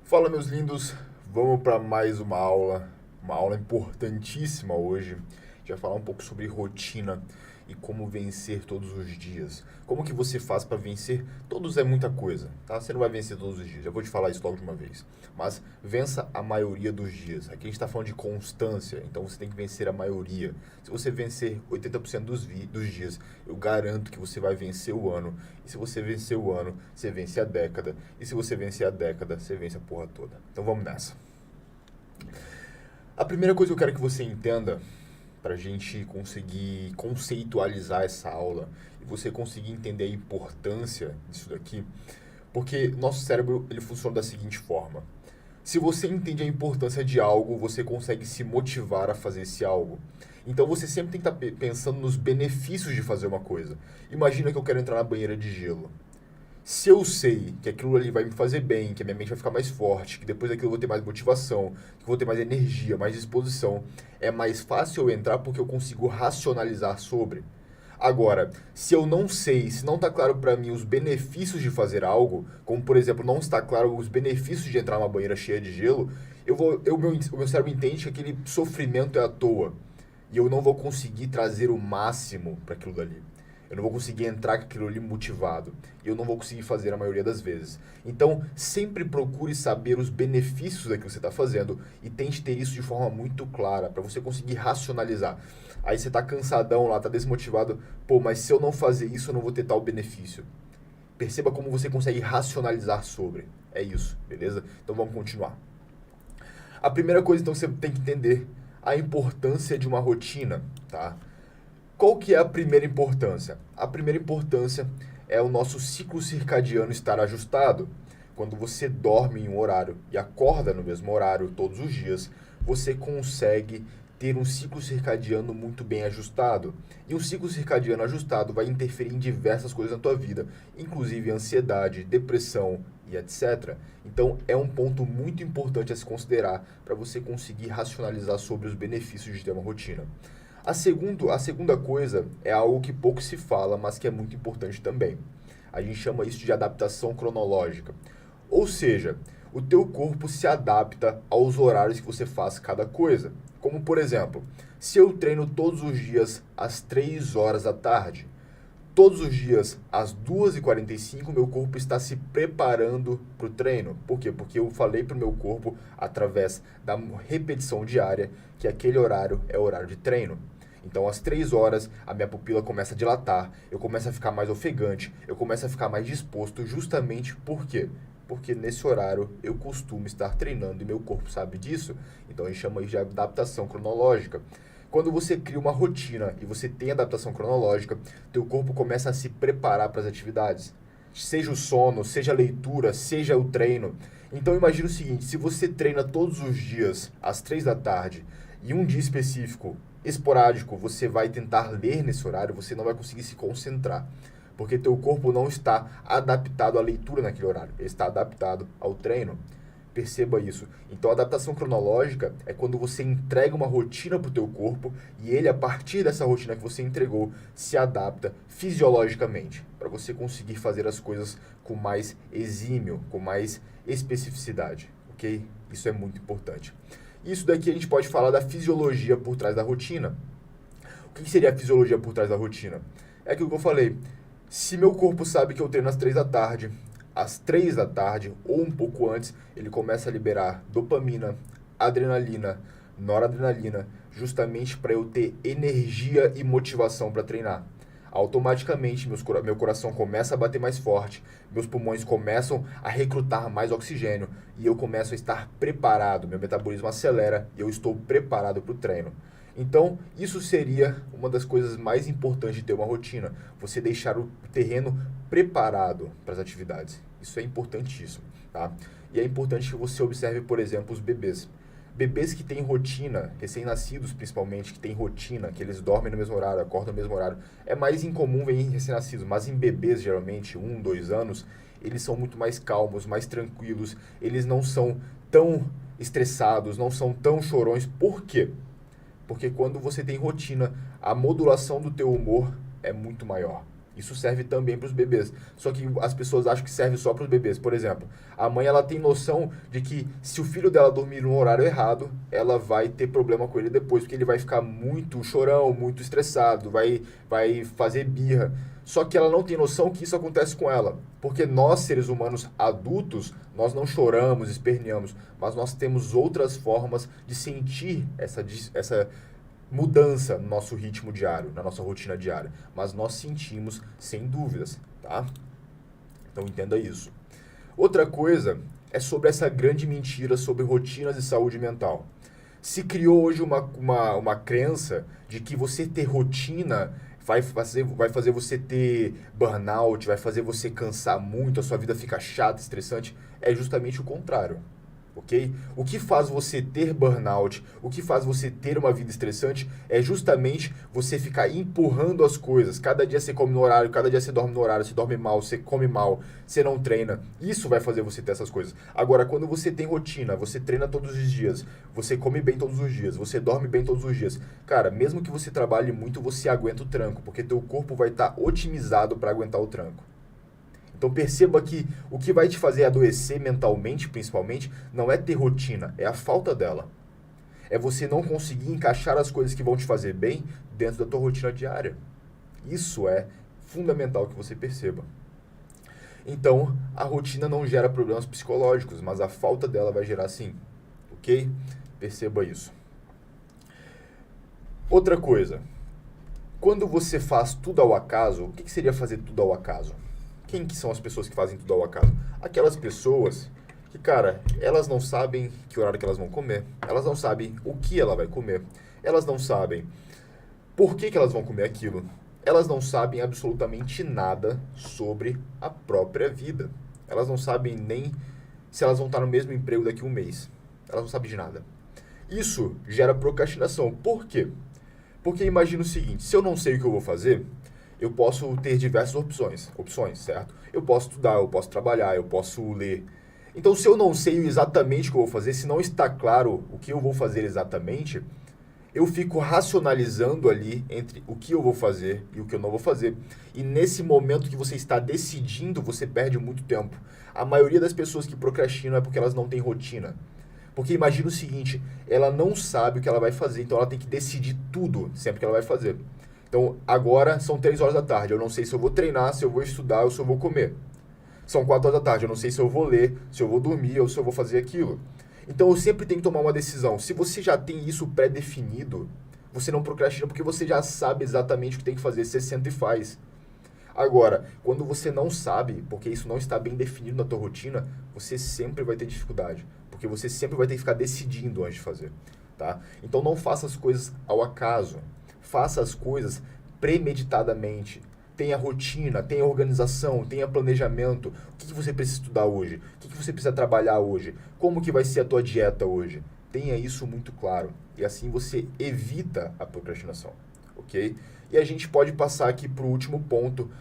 Fala, meus lindos, vamos para mais uma aula importantíssima hoje. A gente vai falar um pouco sobre rotina e como vencer todos os dias. Como que você faz para vencer? Todos é muita coisa, tá? Você não vai vencer todos os dias, já vou te falar isso logo de uma vez. Mas vença a maioria dos dias. Aqui a gente está falando de constância, então você tem que vencer a maioria. Se você vencer 80% dos dias, eu garanto que você vai vencer o ano. E se você vencer o ano, você vence a década. E se você vencer a década, você vence a porra toda. Então vamos nessa. A primeira coisa que eu quero que você entenda, para a gente conseguir conceitualizar essa aula e você conseguir entender a importância disso daqui, porque nosso cérebro ele funciona da seguinte forma. Se você entende a importância de algo, você consegue se motivar a fazer esse algo. Então você sempre tem que estar pensando nos benefícios de fazer uma coisa. Imagina que eu quero entrar na banheira de gelo. Se eu sei que aquilo ali vai me fazer bem, que a minha mente vai ficar mais forte, que depois daquilo eu vou ter mais motivação, que eu vou ter mais energia, mais disposição, é mais fácil eu entrar porque eu consigo racionalizar sobre. Agora, se eu não sei, se não está claro para mim os benefícios de fazer algo, como por exemplo, não está claro os benefícios de entrar numa banheira cheia de gelo, o meu cérebro entende que aquele sofrimento é à toa. E eu não vou conseguir trazer o máximo para aquilo dali. Eu não vou conseguir entrar com aquilo ali motivado. E eu não vou conseguir fazer a maioria das vezes. Então, sempre procure saber os benefícios daquilo que você está fazendo e tente ter isso de forma muito clara, para você conseguir racionalizar. Aí você está cansadão lá, está desmotivado. Pô, mas se eu não fazer isso, eu não vou ter tal benefício. Perceba como você consegue racionalizar sobre. É isso, beleza? Então vamos continuar. A primeira coisa, então, que você tem que entender a importância de uma rotina, tá? Qual que é a primeira importância? A primeira importância é o nosso ciclo circadiano estar ajustado. Quando você dorme em um horário e acorda no mesmo horário todos os dias, você consegue ter um ciclo circadiano muito bem ajustado. E um ciclo circadiano ajustado vai interferir em diversas coisas na tua vida, inclusive ansiedade, depressão e etc. Então é um ponto muito importante a se considerar para você conseguir racionalizar sobre os benefícios de ter uma rotina. A segunda coisa é algo que pouco se fala, mas que é muito importante também. A gente chama isso de adaptação cronológica. Ou seja, o teu corpo se adapta aos horários que você faz cada coisa. Como, por exemplo, se eu treino todos os dias às 3 horas da tarde, todos os dias às 2h45 meu corpo está se preparando para o treino. Por quê? Porque eu falei para o meu corpo, através da repetição diária, que aquele horário é o horário de treino. Então, às 3 horas, a minha pupila começa a dilatar, eu começo a ficar mais ofegante, eu começo a ficar mais disposto, justamente por quê? Porque nesse horário eu costumo estar treinando e meu corpo sabe disso. Então, a gente chama isso de adaptação cronológica. Quando você cria uma rotina e você tem adaptação cronológica, teu corpo começa a se preparar para as atividades. Seja o sono, seja a leitura, seja o treino. Então imagine o seguinte, se você treina todos os dias às 3 da tarde e um dia específico, esporádico, você vai tentar ler nesse horário, você não vai conseguir se concentrar. Porque teu corpo não está adaptado à leitura naquele horário, ele está adaptado ao treino. Perceba isso. Então, a adaptação cronológica é quando você entrega uma rotina para o teu corpo e ele, a partir dessa rotina que você entregou, se adapta fisiologicamente para você conseguir fazer as coisas com mais exímio, com mais especificidade, ok? Isso é muito importante. Isso daqui a gente pode falar da fisiologia por trás da rotina. O que seria a fisiologia por trás da rotina? É aquilo que eu falei. Se meu corpo sabe que eu treino às 3 da tarde, às 3 da tarde ou um pouco antes, ele começa a liberar dopamina, adrenalina, noradrenalina, justamente para eu ter energia e motivação para treinar. Automaticamente, meu coração começa a bater mais forte, meus pulmões começam a recrutar mais oxigênio e eu começo a estar preparado, meu metabolismo acelera e eu estou preparado para o treino. Então, isso seria uma das coisas mais importantes de ter uma rotina. Você deixar o terreno preparado para as atividades. Isso é importantíssimo, tá? E é importante que você observe, por exemplo, os bebês. Bebês que têm rotina, recém-nascidos principalmente, que têm rotina, que eles dormem no mesmo horário, acordam no mesmo horário. É mais incomum ver em recém-nascidos, mas em bebês, geralmente, 1, 2 anos, eles são muito mais calmos, mais tranquilos, eles não são tão estressados, não são tão chorões. Por quê? Porque quando você tem rotina, a modulação do teu humor é muito maior. Isso serve também para os bebês. Só que as pessoas acham que serve só para os bebês. Por exemplo, a mãe ela tem noção de que se o filho dela dormir no horário errado, ela vai ter problema com ele depois, porque ele vai ficar muito chorão, muito estressado, vai fazer birra. Só que ela não tem noção que isso acontece com ela. Porque nós, seres humanos adultos, nós não choramos, esperneamos, mas nós temos outras formas de sentir essa mudança no nosso ritmo diário, na nossa rotina diária. Mas nós sentimos sem dúvidas, tá? Então entenda isso. Outra coisa é sobre essa grande mentira sobre rotinas de saúde mental. Se criou hoje uma crença de que você ter rotina vai fazer você ter burnout, vai fazer você cansar muito, a sua vida fica chata, estressante. É justamente o contrário. Ok? O que faz você ter burnout, o que faz você ter uma vida estressante é justamente você ficar empurrando as coisas. Cada dia você come no horário, cada dia você dorme no horário, você dorme mal, você come mal, você não treina. Isso vai fazer você ter essas coisas. Agora, quando você tem rotina, você treina todos os dias, você come bem todos os dias, você dorme bem todos os dias. Cara, mesmo que você trabalhe muito, você aguenta o tranco, porque teu corpo vai estar otimizado para aguentar o tranco. Então perceba que o que vai te fazer adoecer mentalmente, principalmente, não é ter rotina, é a falta dela. É você não conseguir encaixar as coisas que vão te fazer bem dentro da tua rotina diária. Isso é fundamental que você perceba. Então, a rotina não gera problemas psicológicos, mas a falta dela vai gerar sim. Ok? Perceba isso. Outra coisa. Quando você faz tudo ao acaso, o que seria fazer tudo ao acaso? Quem que são as pessoas que fazem tudo ao acaso? Aquelas pessoas que, cara, elas não sabem que horário que elas vão comer, elas não sabem o que ela vai comer, elas não sabem por que elas vão comer aquilo, elas não sabem absolutamente nada sobre a própria vida. Elas não sabem nem se elas vão estar no mesmo emprego daqui a um mês. Elas não sabem de nada. Isso gera procrastinação. Por quê? Porque imagina o seguinte, se eu não sei o que eu vou fazer, eu posso ter diversas opções, certo? Eu posso estudar, eu posso trabalhar, eu posso ler. Então, se eu não sei exatamente o que eu vou fazer, se não está claro o que eu vou fazer exatamente, eu fico racionalizando ali entre o que eu vou fazer e o que eu não vou fazer. E nesse momento que você está decidindo, você perde muito tempo. A maioria das pessoas que procrastinam é porque elas não têm rotina. Porque imagina o seguinte, ela não sabe o que ela vai fazer, então ela tem que decidir tudo sempre que ela vai fazer. Então, agora são 3 horas da tarde. Eu não sei se eu vou treinar, se eu vou estudar ou se eu vou comer. São 4 horas da tarde. Eu não sei se eu vou ler, se eu vou dormir ou se eu vou fazer aquilo. Então, eu sempre tenho que tomar uma decisão. Se você já tem isso pré-definido, você não procrastina porque você já sabe exatamente o que tem que fazer. Você senta e faz. Agora, quando você não sabe, porque isso não está bem definido na tua rotina, você sempre vai ter dificuldade. Porque você sempre vai ter que ficar decidindo antes de fazer. Tá? Então, não faça as coisas ao acaso. Faça as coisas premeditadamente. Tenha rotina, tenha organização, tenha planejamento. O que você precisa estudar hoje? O que você precisa trabalhar hoje? Como que vai ser a tua dieta hoje? Tenha isso muito claro. E assim você evita a procrastinação. Ok? E a gente pode passar aqui para o último ponto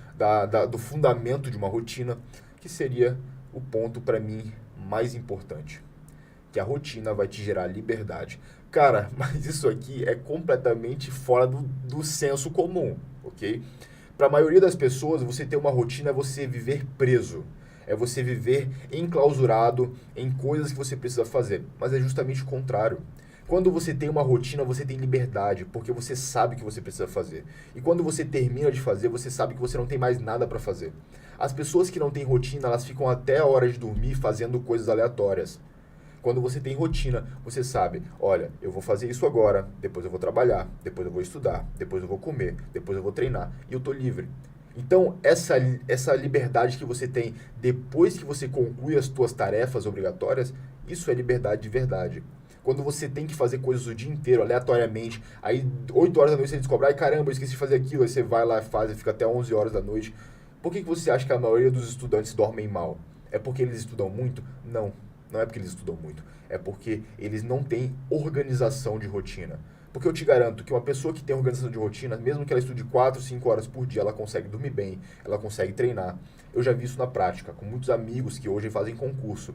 do fundamento de uma rotina, que seria o ponto, para mim, mais importante. Que a rotina vai te gerar liberdade. Cara, mas isso aqui é completamente fora do senso comum, ok? Para a maioria das pessoas, você ter uma rotina é você viver preso. É você viver enclausurado em coisas que você precisa fazer. Mas é justamente o contrário. Quando você tem uma rotina, você tem liberdade, porque você sabe o que você precisa fazer. E quando você termina de fazer, você sabe que você não tem mais nada para fazer. As pessoas que não têm rotina, elas ficam até a hora de dormir fazendo coisas aleatórias. Quando você tem rotina, você sabe, olha, eu vou fazer isso agora, depois eu vou trabalhar, depois eu vou estudar, depois eu vou comer, depois eu vou treinar e eu tô livre. Então, essa liberdade que você tem depois que você conclui as suas tarefas obrigatórias, isso é liberdade de verdade. Quando você tem que fazer coisas o dia inteiro, aleatoriamente, aí 8 horas da noite você descobre, ai caramba, eu esqueci de fazer aquilo, aí você vai lá e faz e fica até 11 horas da noite. Por que você acha que a maioria dos estudantes dormem mal? É porque eles estudam muito? Não. Não é porque eles estudam muito, é porque eles não têm organização de rotina. Porque eu te garanto que uma pessoa que tem organização de rotina, mesmo que ela estude 4, 5 horas por dia, ela consegue dormir bem, ela consegue treinar. Eu já vi isso na prática, com muitos amigos que hoje fazem concurso.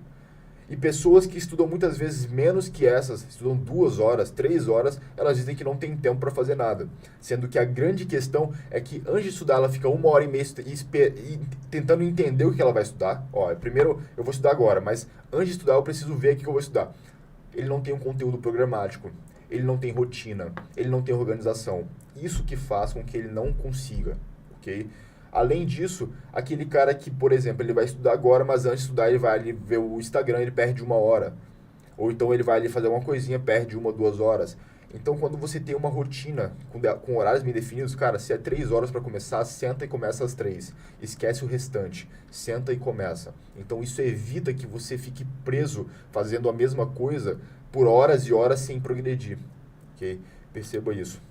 E pessoas que estudam muitas vezes menos que essas, estudam 2 horas, 3 horas, elas dizem que não tem tempo para fazer nada. Sendo que a grande questão é que antes de estudar, ela fica 1 hora e meia tentando entender o que ela vai estudar. Ó, primeiro eu vou estudar agora, mas antes de estudar eu preciso ver o que eu vou estudar. Ele não tem um conteúdo programático, ele não tem rotina, ele não tem organização. Isso que faz com que ele não consiga, ok? Além disso, aquele cara que, por exemplo, ele vai estudar agora, mas antes de estudar ele vai ali ver o Instagram, ele perde 1 hora. Ou então ele vai ali fazer uma coisinha, perde 1, 2 horas. Então, quando você tem uma rotina com horários bem definidos, cara, se é 3 horas para começar, senta e começa às 3. Esquece o restante. Senta e começa. Então, isso evita que você fique preso fazendo a mesma coisa por horas e horas sem progredir. Ok? Perceba isso.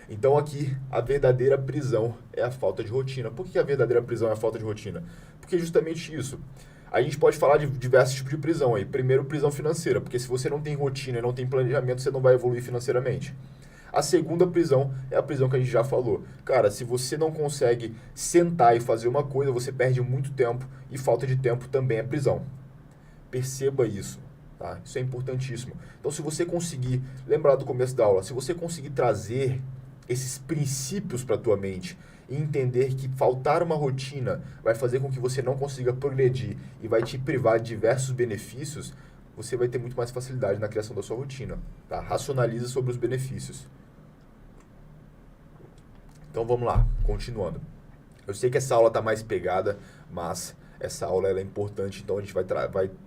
Então aqui, a verdadeira prisão é a falta de rotina. Por que a verdadeira prisão é a falta de rotina? Porque é justamente isso. A gente pode falar de diversos tipos de prisão aí. Primeiro, prisão financeira, porque se você não tem rotina e não tem planejamento, você não vai evoluir financeiramente. A segunda prisão é a prisão que a gente já falou. Cara, se você não consegue sentar e fazer uma coisa, você perde muito tempo e falta de tempo também é prisão. Perceba isso. Tá? Isso é importantíssimo. Então, se você conseguir, lembrar do começo da aula, se você conseguir trazer esses princípios para a tua mente e entender que faltar uma rotina vai fazer com que você não consiga progredir e vai te privar de diversos benefícios, você vai ter muito mais facilidade na criação da sua rotina. Tá? Racionalize sobre os benefícios. Então vamos lá, continuando. Eu sei que essa aula está mais pegada, mas essa aula ela é importante, então a gente vai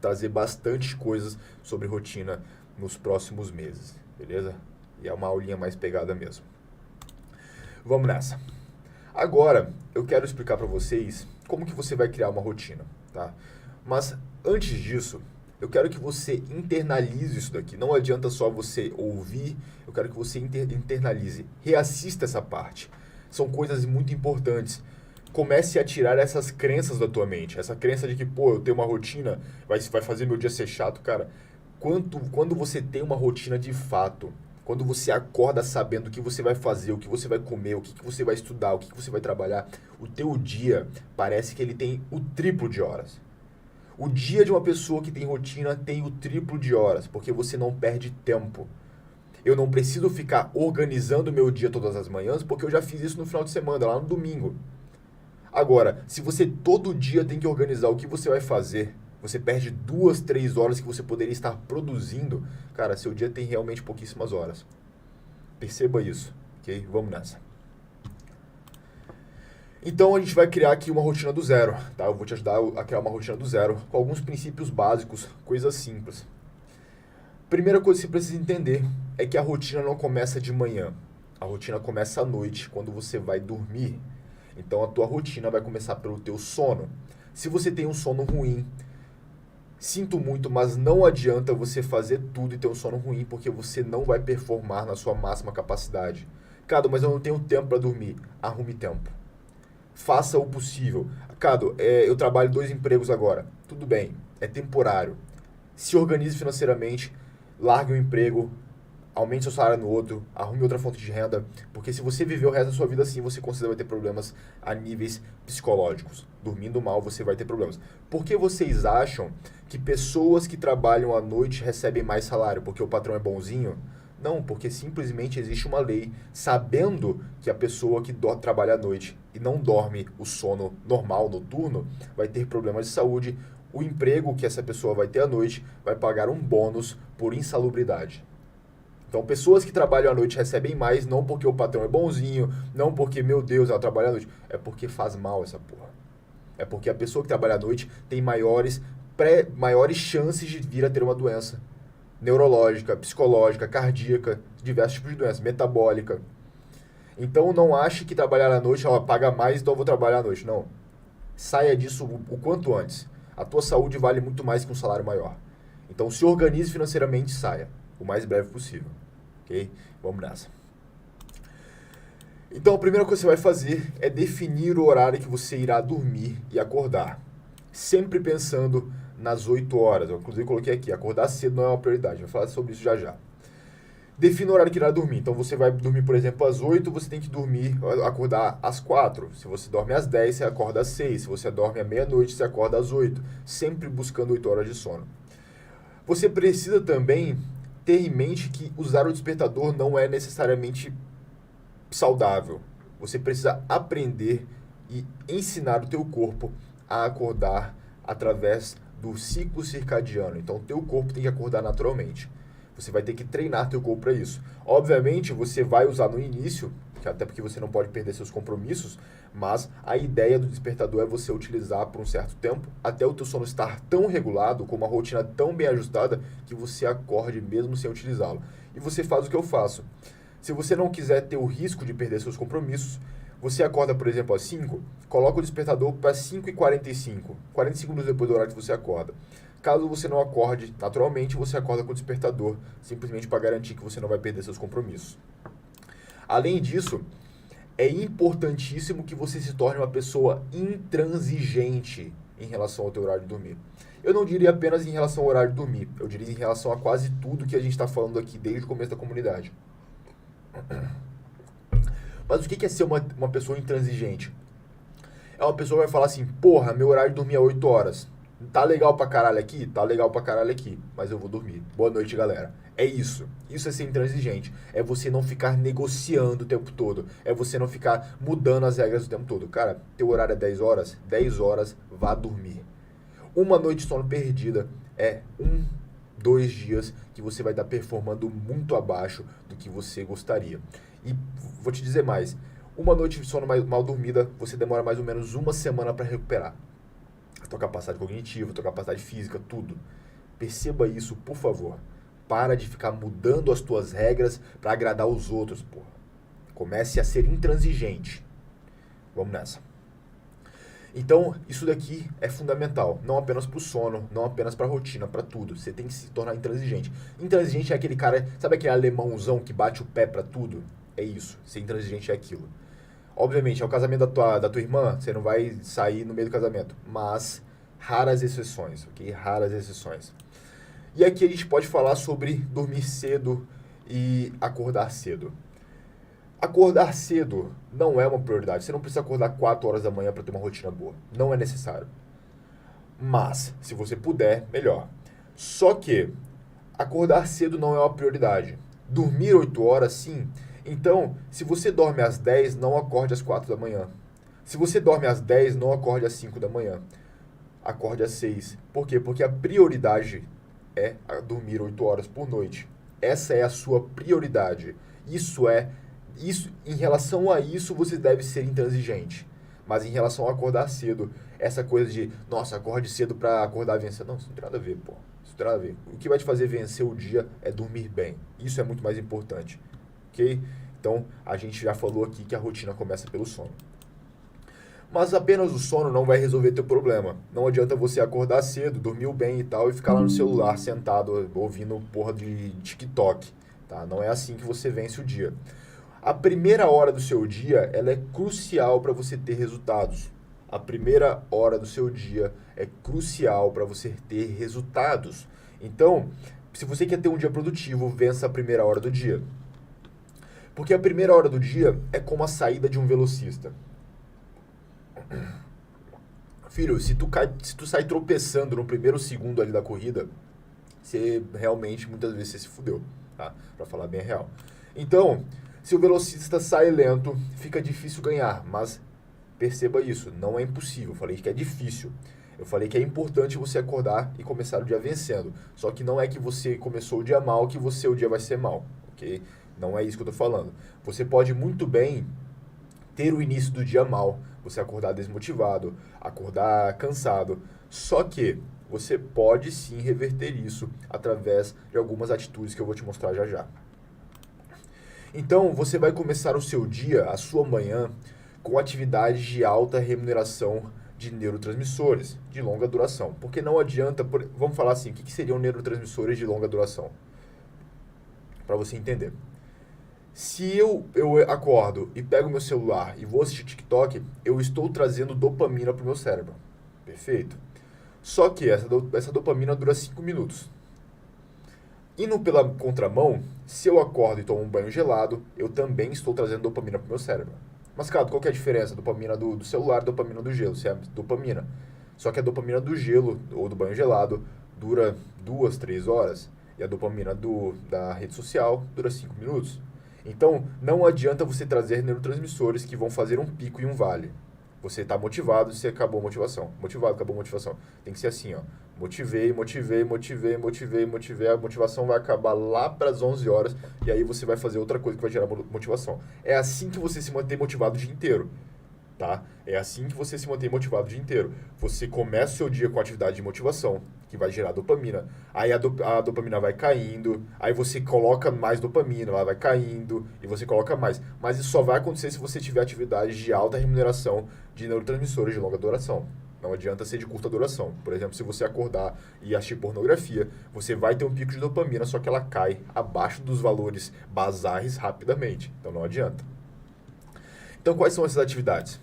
trazer bastante coisas sobre rotina nos próximos meses, beleza? E é uma aulinha mais pegada mesmo. Vamos nessa. Agora, eu quero explicar para vocês como que você vai criar uma rotina, tá? Mas antes disso, eu quero que você internalize isso daqui. Não adianta só você ouvir, eu quero que você internalize. Reassista essa parte. São coisas muito importantes. Comece a tirar essas crenças da tua mente. Essa crença de que, pô, eu tenho uma rotina, vai fazer meu dia ser chato, cara. Quando você tem uma rotina de fato, quando você acorda sabendo o que você vai fazer, o que você vai comer, o que você vai estudar, o que você vai trabalhar, o teu dia parece que ele tem o triplo de horas. O dia de uma pessoa que tem rotina tem o triplo de horas, porque você não perde tempo. Eu não preciso ficar organizando o meu dia todas as manhãs, porque eu já fiz isso no final de semana, lá no domingo. Agora, se você todo dia tem que organizar o que você vai fazer, você perde 2, 3 horas que você poderia estar produzindo, cara, seu dia tem realmente pouquíssimas horas. Perceba isso, ok? Vamos nessa. Então a gente vai criar aqui uma rotina do zero, tá? Eu vou te ajudar a criar uma rotina do zero, com alguns princípios básicos, coisas simples. Primeira coisa que você precisa entender é que a rotina não começa de manhã. A rotina começa à noite, quando você vai dormir. Então a tua rotina vai começar pelo teu sono. Se você tem um sono ruim, sinto muito, mas não adianta você fazer tudo e ter um sono ruim, porque você não vai performar na sua máxima capacidade. Cado, mas eu não tenho tempo para dormir. Arrume tempo. Faça o possível. Cado, eu trabalho 2 empregos agora. Tudo bem, é temporário. Se organize financeiramente, largue um emprego, aumente seu salário no outro, arrume outra fonte de renda, porque se você viver o resto da sua vida assim, você com certeza vai ter problemas a níveis psicológicos. Dormindo mal, você vai ter problemas. Por que vocês acham que pessoas que trabalham à noite recebem mais salário? Porque o patrão é bonzinho? Não, porque simplesmente existe uma lei sabendo que a pessoa que trabalha à noite e não dorme o sono normal, noturno, vai ter problemas de saúde. O emprego que essa pessoa vai ter à noite vai pagar um bônus por insalubridade. Então, pessoas que trabalham à noite recebem mais, não porque o patrão é bonzinho, não porque, meu Deus, ela trabalha à noite. É porque faz mal essa porra. É porque a pessoa que trabalha à noite tem maiores chances de vir a ter uma doença neurológica, psicológica, cardíaca, diversos tipos de doenças, metabólica. Então, não ache que trabalhar à noite, paga mais, então eu vou trabalhar à noite. Não. Saia disso o quanto antes. A tua saúde vale muito mais que um salário maior. Então, se organize financeiramente e saia o mais breve possível, ok? Vamos nessa. Então, a primeira coisa que você vai fazer é definir o horário que você irá dormir e acordar. Sempre pensando nas 8 horas. Eu, inclusive, coloquei aqui, acordar cedo não é uma prioridade. Vou falar sobre isso já já. Defina o horário que irá dormir. Então, você vai dormir, por exemplo, às 8, você tem que acordar às 4. Se você dorme às 10, você acorda às 6. Se você dorme à meia-noite, você acorda às 8. Sempre buscando 8 horas de sono. Você precisa também ter em mente que usar o despertador não é necessariamente saudável. Você precisa aprender e ensinar o teu corpo a acordar através do ciclo circadiano. Então, o teu corpo tem que acordar naturalmente. Você vai ter que treinar teu corpo para isso. Obviamente, você vai usar no início, até porque você não pode perder seus compromissos, mas a ideia do despertador é você utilizar por um certo tempo, até o teu sono estar tão regulado, com uma rotina tão bem ajustada, que você acorde mesmo sem utilizá-lo. E você faz o que eu faço. Se você não quiser ter o risco de perder seus compromissos, você acorda, por exemplo, às 5, coloca o despertador para 5h45, 45 minutos depois do horário que você acorda. Caso você não acorde naturalmente, você acorda com o despertador, simplesmente para garantir que você não vai perder seus compromissos. Além disso, é importantíssimo que você se torne uma pessoa intransigente em relação ao teu horário de dormir. Eu não diria apenas em relação ao horário de dormir, eu diria em relação a quase tudo que a gente está falando aqui desde o começo da comunidade. Mas o que é ser uma pessoa intransigente? É uma pessoa que vai falar assim, porra, meu horário de dormir é 8 horas. Tá legal pra caralho aqui? Tá legal pra caralho aqui, mas eu vou dormir. Boa noite, galera. É isso. Isso é ser intransigente. É você não ficar negociando o tempo todo. É você não ficar mudando as regras o tempo todo. Cara, teu horário é 10 horas? 10 horas, vá dormir. Uma noite de sono perdida é 2 dias que você vai estar performando muito abaixo do que você gostaria. E vou te dizer mais. Uma noite de sono mal dormida, você demora mais ou menos uma semana para recuperar. A tua capacidade cognitiva, a tua capacidade física, tudo. Perceba isso, por favor. Para de ficar mudando as tuas regras para agradar os outros, porra. Comece a ser intransigente. Vamos nessa. Então, isso daqui é fundamental. Não apenas para o sono, não apenas para a rotina, para tudo. Você tem que se tornar intransigente. Intransigente é aquele cara, sabe aquele alemãozão que bate o pé para tudo? É isso. Ser intransigente é aquilo. Obviamente, é o casamento da tua irmã, você não vai sair no meio do casamento. Mas, raras exceções, ok? Raras exceções. E aqui a gente pode falar sobre dormir cedo e acordar cedo. Acordar cedo não é uma prioridade. Você não precisa acordar 4 horas da manhã para ter uma rotina boa. Não é necessário. Mas, se você puder, melhor. Só que, acordar cedo não é uma prioridade. Dormir 8 horas, sim. Então, se você dorme às 10, não acorde às 4 da manhã. Se você dorme às 10, não acorde às 5 da manhã. Acorde às 6. Por quê? Porque a prioridade é dormir 8 horas por noite. Essa é a sua prioridade. Em relação a isso, você deve ser intransigente. Mas em relação a acordar cedo, essa coisa de, nossa, acorde cedo pra acordar vencendo. Não, isso não tem nada a ver, pô. Isso não tem nada a ver. O que vai te fazer vencer o dia é dormir bem. Isso é muito mais importante. Ok? Então, a gente já falou aqui que a rotina começa pelo sono. Mas apenas o sono não vai resolver teu problema. Não adianta você acordar cedo, dormir bem e tal, e ficar lá no celular sentado ouvindo porra de TikTok. Tá? Não é assim que você vence o dia. A primeira hora do seu dia, ela é crucial para você ter resultados. A primeira hora do seu dia é crucial para você ter resultados. Então, se você quer ter um dia produtivo, vença a primeira hora do dia. Porque a primeira hora do dia é como a saída de um velocista. Filho, se tu sai tropeçando no primeiro segundo ali da corrida, você realmente, muitas vezes, você se fudeu, tá? Pra falar bem a real. Então, se o velocista sai lento, fica difícil ganhar, mas perceba isso, não é impossível. Eu falei que é difícil. Eu falei que é importante você acordar e começar o dia vencendo. Só que não é que você começou o dia mal que o dia vai ser mal, ok? Não é isso que eu tô falando. Você pode muito bem ter o início do dia mal, você acordar desmotivado, acordar cansado. Só que você pode sim reverter isso através de algumas atitudes que eu vou te mostrar já já. Então, você vai começar o seu dia, a sua manhã, com atividades de alta remuneração de neurotransmissores de longa duração. Porque não adianta, vamos falar assim, o que seriam neurotransmissores de longa duração? Para você entender. Se eu acordo e pego meu celular e vou assistir TikTok, eu estou trazendo dopamina para o meu cérebro. Perfeito? Só que essa dopamina dura 5 minutos. Indo pela contramão, se eu acordo e tomo um banho gelado, eu também estou trazendo dopamina para o meu cérebro. Mas, cara, qual que é a diferença? Dopamina do celular e dopamina do gelo? Se é dopamina. Só que a dopamina do gelo ou do banho gelado dura 2, 3 horas e a dopamina da rede social dura 5 minutos. Então, não adianta você trazer neurotransmissores que vão fazer um pico e um vale. Você está motivado, você acabou a motivação. Motivado, acabou a motivação. Tem que ser assim, ó. Motivei, a motivação vai acabar lá para as 11 horas e aí você vai fazer outra coisa que vai gerar motivação. É assim que você se mantém motivado o dia inteiro, tá? É assim que você se mantém motivado o dia inteiro. Você começa o seu dia com atividade de motivação, que vai gerar dopamina. Aí a dopamina vai caindo, aí você coloca mais dopamina, ela vai caindo e você coloca mais. Mas isso só vai acontecer se você tiver atividades de alta remuneração de neurotransmissores de longa duração. Não adianta ser de curta duração. Por exemplo, se você acordar e assistir pornografia, você vai ter um pico de dopamina, só que ela cai abaixo dos valores basais rapidamente. Então não adianta. Então quais são essas atividades?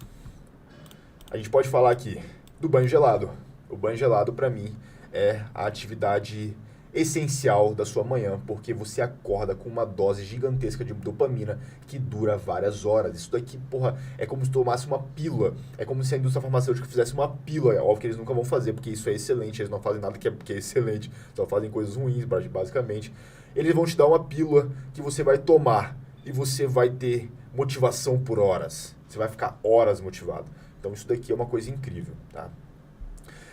A gente pode falar aqui do banho gelado. O banho gelado, para mim, é a atividade essencial da sua manhã, porque você acorda com uma dose gigantesca de dopamina que dura várias horas. Isso daqui, porra, é como se tomasse uma pílula. É como se a indústria farmacêutica fizesse uma pílula. É óbvio que eles nunca vão fazer, porque isso é excelente. Eles não fazem nada que é excelente. Só fazem coisas ruins, basicamente. Eles vão te dar uma pílula que você vai tomar e você vai ter motivação por horas. Você vai ficar horas motivado. Então isso daqui é uma coisa incrível, tá?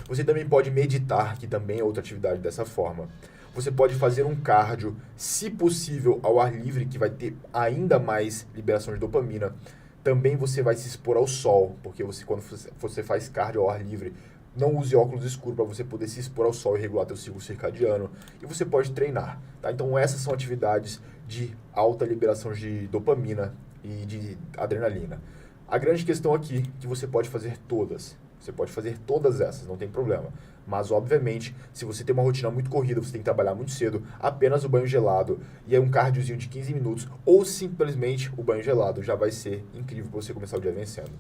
Você também pode meditar, que também é outra atividade dessa forma. Você pode fazer um cardio, se possível, ao ar livre, que vai ter ainda mais liberação de dopamina. Também você vai se expor ao sol, porque quando você faz cardio ao ar livre, não use óculos escuros para você poder se expor ao sol e regular seu ciclo circadiano. E você pode treinar, tá? Então essas são atividades de alta liberação de dopamina e de adrenalina. A grande questão aqui é que você pode fazer todas. Você pode fazer todas essas, não tem problema. Mas, obviamente, se você tem uma rotina muito corrida, você tem que trabalhar muito cedo, apenas o banho gelado e aí um cardiozinho de 15 minutos, ou simplesmente o banho gelado já vai ser incrível para você começar o dia vencendo.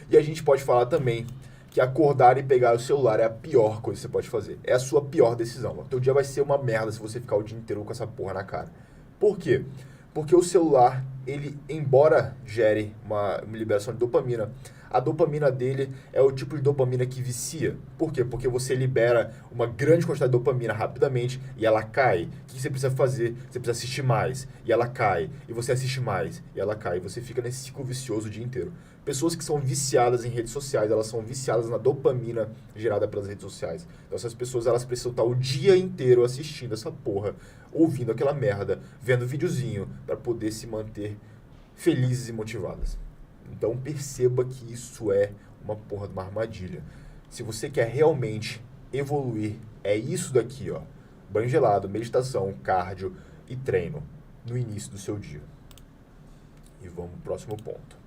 E a gente pode falar também que acordar e pegar o celular é a pior coisa que você pode fazer. É a sua pior decisão. O teu dia vai ser uma merda se você ficar o dia inteiro com essa porra na cara. Por quê? Porque o celular, ele, embora gere uma liberação de dopamina, a dopamina dele é o tipo de dopamina que vicia. Por quê? Porque você libera uma grande quantidade de dopamina rapidamente e ela cai. O que você precisa fazer? Você precisa assistir mais e ela cai. E você assiste mais e ela cai. E você fica nesse ciclo vicioso o dia inteiro. Pessoas que são viciadas em redes sociais, elas são viciadas na dopamina gerada pelas redes sociais. Então essas pessoas, elas precisam estar o dia inteiro assistindo essa porra, ouvindo aquela merda, vendo videozinho, para poder se manter felizes e motivadas. Então perceba que isso é uma porra de uma armadilha. Se você quer realmente evoluir, é isso daqui, ó. Banho gelado, meditação, cardio e treino no início do seu dia. E vamos pro próximo ponto.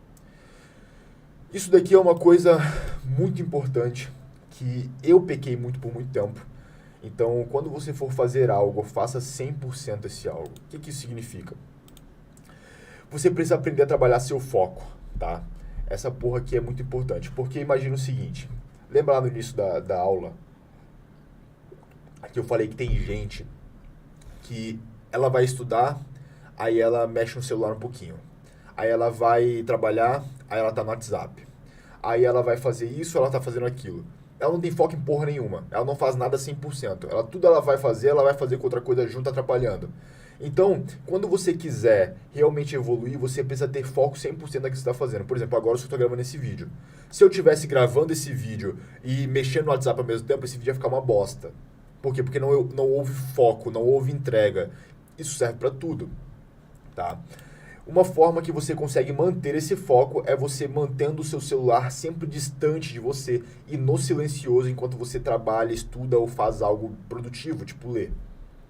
Isso daqui é uma coisa muito importante que eu pequei muito por muito tempo. Então, quando você for fazer algo, faça 100% esse algo. O que isso significa? Você precisa aprender a trabalhar seu foco, tá? Essa porra aqui é muito importante, porque imagina o seguinte. Lembra lá no início da aula que eu falei que tem gente que ela vai estudar, aí ela mexe no celular um pouquinho. Aí ela vai trabalhar, aí ela tá no WhatsApp. Aí ela vai fazer isso, ela tá fazendo aquilo. Ela não tem foco em porra nenhuma. Ela não faz nada 100%. Tudo ela vai fazer com outra coisa junto, atrapalhando. Então, quando você quiser realmente evoluir, você precisa ter foco 100% naquilo que você está fazendo. Por exemplo, agora eu estou gravando esse vídeo. Se eu estivesse gravando esse vídeo e mexendo no WhatsApp ao mesmo tempo, esse vídeo ia ficar uma bosta. Por quê? Porque não houve foco, não houve entrega. Isso serve para tudo, tá? Uma forma que você consegue manter esse foco é você mantendo o seu celular sempre distante de você e no silencioso enquanto você trabalha, estuda ou faz algo produtivo, tipo ler,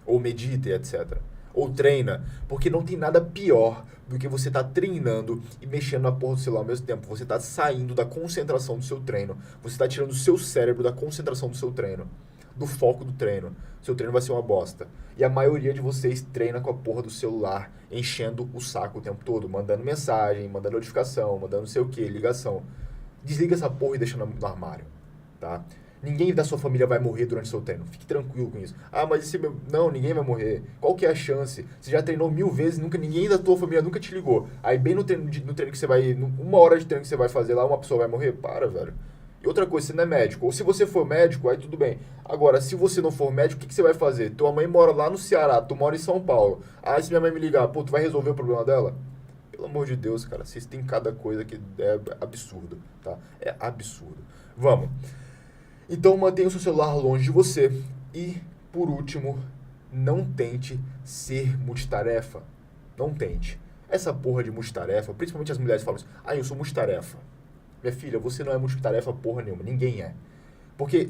ou medita, etc. Ou treina, porque não tem nada pior do que você estar treinando e mexendo na porra do celular ao mesmo tempo. Você está saindo da concentração do seu treino, você está tirando o seu cérebro da concentração do seu treino, do foco do treino. Seu treino vai ser uma bosta. E a maioria de vocês treina com a porra do celular, enchendo o saco o tempo todo, mandando mensagem, mandando notificação, mandando não sei o que, ligação. Desliga essa porra e deixa no armário, tá? Ninguém da sua família vai morrer durante o seu treino. Fique tranquilo com isso. Ah, mas esse... Não, ninguém vai morrer. Qual que é a chance? Você já treinou 1000 vezes, ninguém da tua família nunca te ligou. Aí bem no treino que você vai... Uma hora de treino que você vai fazer lá, uma pessoa vai morrer? Para, velho. E outra coisa, você não é médico. Ou se você for médico, aí tudo bem. Agora, se você não for médico, o que você vai fazer? Tua mãe mora lá no Ceará, tu mora em São Paulo. Ah, se minha mãe me ligar, pô, tu vai resolver o problema dela? Pelo amor de Deus, cara, vocês têm cada coisa que é absurdo, tá? É absurdo. Vamos. Então, mantenha o seu celular longe de você. E, por último, não tente ser multitarefa. Não tente. Essa porra de multitarefa, principalmente as mulheres falam assim, ah, eu sou multitarefa. Minha filha, você não é multitarefa porra nenhuma, ninguém é. Porque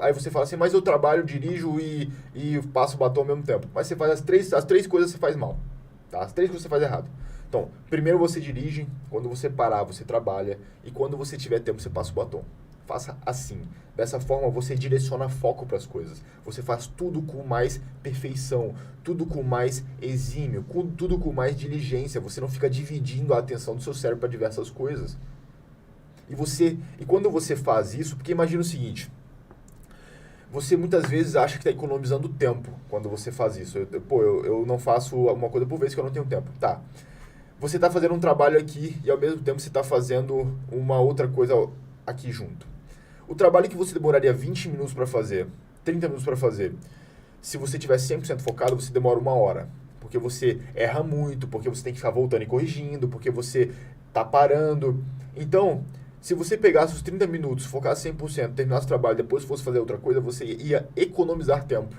aí você fala assim, mas eu trabalho, dirijo e passo batom ao mesmo tempo. Mas você faz as três coisas você faz mal, tá? As três coisas você faz errado. Então, primeiro você dirige, quando você parar, você trabalha, e quando você tiver tempo, você passa o batom. Faça assim. Dessa forma, você direciona foco para as coisas. Você faz tudo com mais perfeição, tudo com mais exímio, tudo com mais diligência. Você não fica dividindo a atenção do seu cérebro para diversas coisas. E quando você faz isso, porque imagina o seguinte, você muitas vezes acha que está economizando tempo quando você faz isso. Eu não faço uma coisa por vez que eu não tenho tempo. Tá. Você está fazendo um trabalho aqui e ao mesmo tempo você está fazendo uma outra coisa aqui junto. O trabalho que você demoraria 20 minutos para fazer, 30 minutos para fazer, se você tiver 100% focado, você demora 1 hora. Porque você erra muito, porque você tem que ficar voltando e corrigindo, porque você está parando. Então, se você pegasse os 30 minutos, focasse 100%, terminasse o trabalho, depois fosse fazer outra coisa, você ia economizar tempo.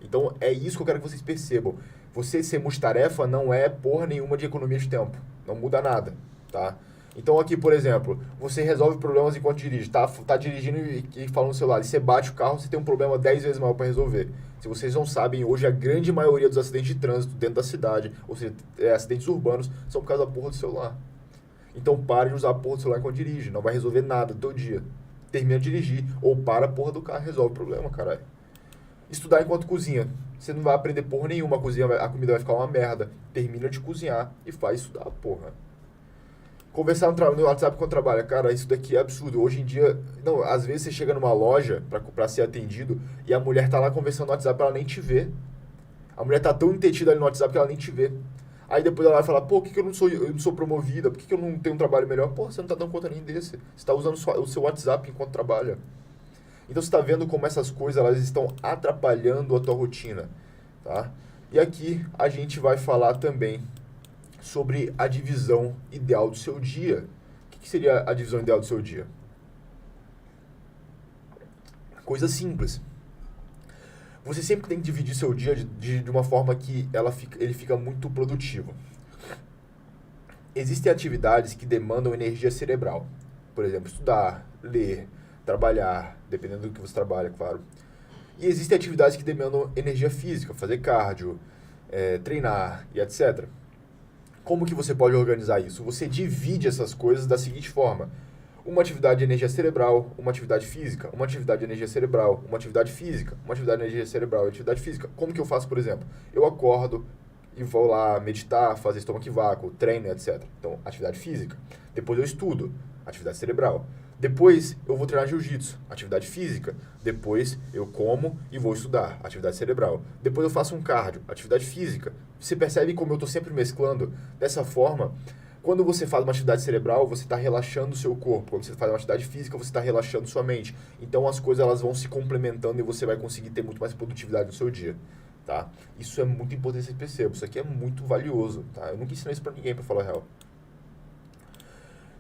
Então, é isso que eu quero que vocês percebam. Você ser multitarefa não é porra nenhuma de economia de tempo. Não muda nada, tá? Então, aqui, por exemplo, você resolve problemas enquanto dirige. Tá dirigindo e falando no celular. E você bate o carro, você tem um problema 10 vezes maior para resolver. Se vocês não sabem, hoje a grande maioria dos acidentes de trânsito dentro da cidade, ou seja, acidentes urbanos, são por causa da porra do celular. Então, pare de usar a porra do celular enquanto dirige. Não vai resolver nada do teu dia. Termina de dirigir. Ou para a porra do carro e resolve o problema, caralho. Estudar enquanto cozinha. Você não vai aprender porra nenhuma. A comida vai ficar uma merda. Termina de cozinhar e faz estudar, porra. Conversar no WhatsApp quando trabalha. Cara, isso daqui é absurdo. Hoje em dia, não, às vezes você chega numa loja pra ser atendido e a mulher tá lá conversando no WhatsApp, ela nem te vê. A mulher tá tão entretida ali no WhatsApp que ela nem te vê. Aí depois ela vai falar, pô, por que eu não sou promovida? Por que eu não tenho um trabalho melhor? Pô, você não tá dando conta nem desse. Você tá usando o seu WhatsApp enquanto trabalha. Então você tá vendo como essas coisas elas estão atrapalhando a tua rotina, tá? E aqui a gente vai falar também sobre a divisão ideal do seu dia. O que seria a divisão ideal do seu dia? Coisa simples. Você sempre tem que dividir seu dia de uma forma que ele fica muito produtivo. Existem atividades que demandam energia cerebral. Por exemplo, estudar, ler, trabalhar, dependendo do que você trabalha, claro. E existem atividades que demandam energia física, fazer cardio, treinar e etc. Como que você pode organizar isso? Você divide essas coisas da seguinte forma. Uma atividade de energia cerebral, uma atividade física, uma atividade de energia cerebral, uma atividade física, uma atividade de energia cerebral e atividade física. Como que eu faço, por exemplo? Eu acordo e vou lá meditar, fazer estômago e vácuo, treino, etc. Então, atividade física. Depois eu estudo, atividade cerebral. Depois eu vou treinar jiu-jitsu, atividade física. Depois eu como e vou estudar, atividade cerebral. Depois eu faço um cardio, atividade física. Você percebe como eu estou sempre mesclando? Dessa forma, quando você faz uma atividade cerebral, você está relaxando o seu corpo. Quando você faz uma atividade física, você está relaxando sua mente. Então as coisas elas vão se complementando e você vai conseguir ter muito mais produtividade no seu dia. Tá? Isso é muito importante que você perceba. Isso aqui é muito valioso. Tá? Eu nunca ensinei isso para ninguém, para falar a real.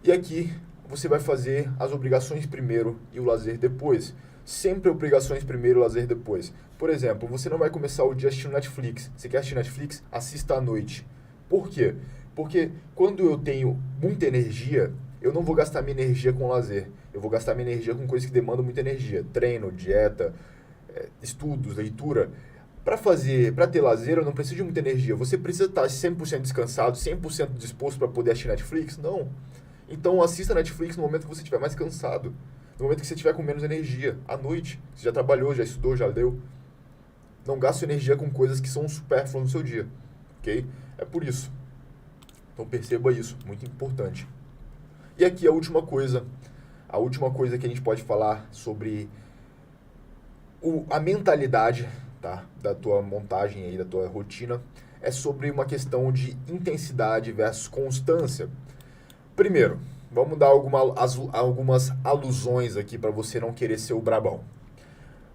E aqui você vai fazer as obrigações primeiro e o lazer depois. Sempre obrigações primeiro e lazer depois. Por exemplo, você não vai começar o dia assistindo Netflix. Você quer assistir Netflix? Assista à noite. Por quê? Porque quando eu tenho muita energia, eu não vou gastar minha energia com lazer. Eu vou gastar minha energia com coisas que demandam muita energia. Treino, dieta, estudos, leitura. Para ter lazer, eu não preciso de muita energia. Você precisa estar 100% descansado, 100% disposto para poder assistir Netflix? Não. Então assista Netflix no momento que você estiver mais cansado. No momento que você estiver com menos energia. À noite. Você já trabalhou, já estudou, já leu. Não gaste energia com coisas que são supérfluas no seu dia. Ok? É por isso. Então perceba isso, muito importante. E aqui a última coisa que a gente pode falar sobre a mentalidade, tá, da tua montagem aí, da tua rotina, é sobre uma questão de intensidade versus constância. Primeiro, vamos dar algumas alusões aqui para você não querer ser o brabão.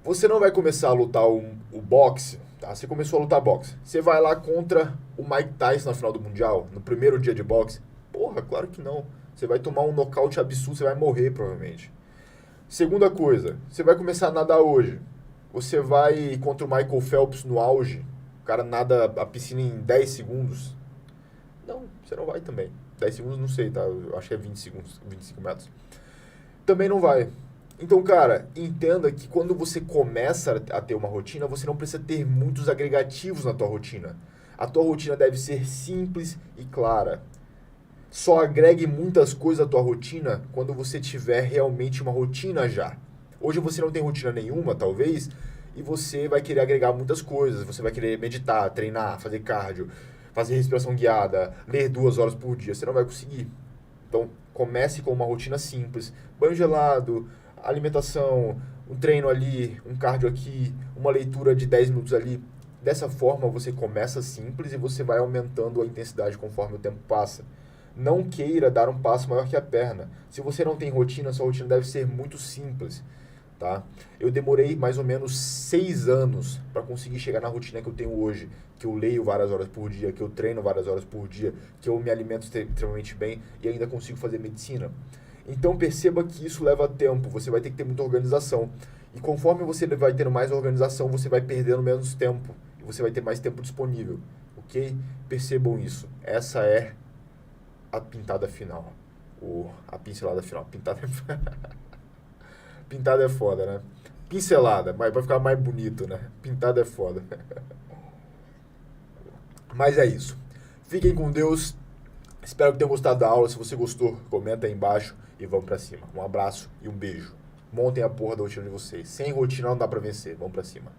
Você não vai começar a lutar o boxe, tá? Você começou a lutar boxe. Você vai lá contra o Mike Tyson na final do Mundial, no primeiro dia de boxe? Porra, claro que não. Você vai tomar um nocaute absurdo, você vai morrer provavelmente. Segunda coisa, você vai começar a nadar hoje. Você vai contra o Michael Phelps no auge, o cara nada a piscina em 10 segundos. Não, você não vai também. 10 segundos não sei, tá? Eu acho que é 20 segundos, 25 metros. Também não vai. Então, cara, entenda que quando você começa a ter uma rotina, você não precisa ter muitos agregativos na tua rotina. A tua rotina deve ser simples e clara. Só agregue muitas coisas à tua rotina quando você tiver realmente uma rotina já. Hoje você não tem rotina nenhuma, talvez, e você vai querer agregar muitas coisas. Você vai querer meditar, treinar, fazer cardio, fazer respiração guiada, ler 2 horas por dia. Você não vai conseguir. Então, comece com uma rotina simples. Banho gelado, alimentação, um treino ali, um cardio aqui, uma leitura de 10 minutos ali. Dessa forma, você começa simples e você vai aumentando a intensidade conforme o tempo passa. Não queira dar um passo maior que a perna. Se você não tem rotina, sua rotina deve ser muito simples, tá? Eu demorei mais ou menos 6 anos para conseguir chegar na rotina que eu tenho hoje, que eu leio várias horas por dia, que eu treino várias horas por dia, que eu me alimento extremamente bem e ainda consigo fazer medicina. Então perceba que isso leva tempo, você vai ter que ter muita organização. E conforme você vai tendo mais organização, você vai perdendo menos tempo e você vai ter mais tempo disponível, ok? Percebam isso. Essa é a pintada final. A pincelada final. Pintada é foda, né? Pincelada, mas vai ficar mais bonito, né? Pintada é foda. Mas é isso. Fiquem com Deus. Espero que tenham gostado da aula. Se você gostou, comenta aí embaixo e vamos pra cima. Um abraço e um beijo. Montem a porra da rotina de vocês. Sem rotina não dá pra vencer. Vamos pra cima.